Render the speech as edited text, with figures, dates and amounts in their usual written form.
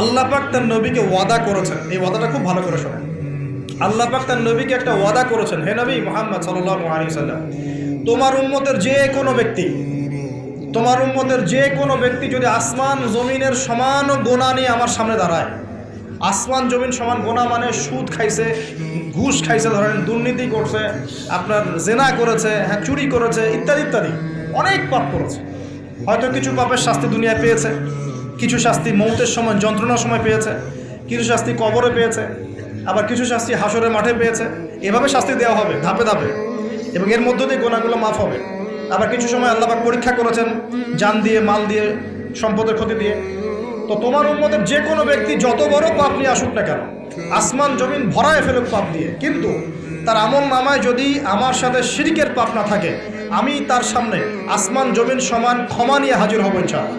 আল্লাহ পাক তার নবীকে ওয়াদা করেছেন, এই ওয়াদাটা খুব ভালো করে শোনেন। আল্লাহ পাক তার নবীকে একটা ওয়াদা করেছেন, হে নবী মুহাম্মদ সাল্লাল্লাহু আলাইহি ওয়াসাল্লাম, তোমার উম্মতের যে কোনো ব্যক্তি যদি আসমান জমিনের সমান গোনা নিয়ে আমার সামনে দাঁড়ায়, আসমান জমিন সমান গোনা মানে সুদ খাইছে, ঘুষ খাইছে, ধরেন দুর্নীতি করছে, আপনার জেনা করেছে, হ্যাঁ চুরি করেছে, ইত্যাদি ইত্যাদি অনেক পাপ করেছে। হয়তো কিছু পাপের শাস্তি দুনিয়ায় পেয়েছে, কিছু শাস্তি মৌতের সময় যন্ত্রণার সময় পেয়েছে, কিছু শাস্তি কবরে পেয়েছে, আবার কিছু শাস্তি হাসরের মাঠে পেয়েছে। এভাবে শাস্তি দেওয়া হবে ধাপে ধাপে, এবং এর মধ্য দিয়ে গোনাগুলো মাফ হবে। আবার কিছু সময় আল্লাহ পাক পরীক্ষা করেছেন জান দিয়ে, মাল দিয়ে, সম্পদের ক্ষতি দিয়ে। তো তোমার উম্মতের যে কোনো ব্যক্তি যত বড় পাপ নিয়ে আসুক না কেন, আসমান জমিন ভরায় ফেলুক পাপ দিয়ে, কিন্তু তার আমল নামায় যদি আমার সাথে শিরকের পাপ না থাকে, আমি তার সামনে আসমান জমিন সমান ক্ষমা নিয়ে হাজির হব ইনশাআল্লাহ।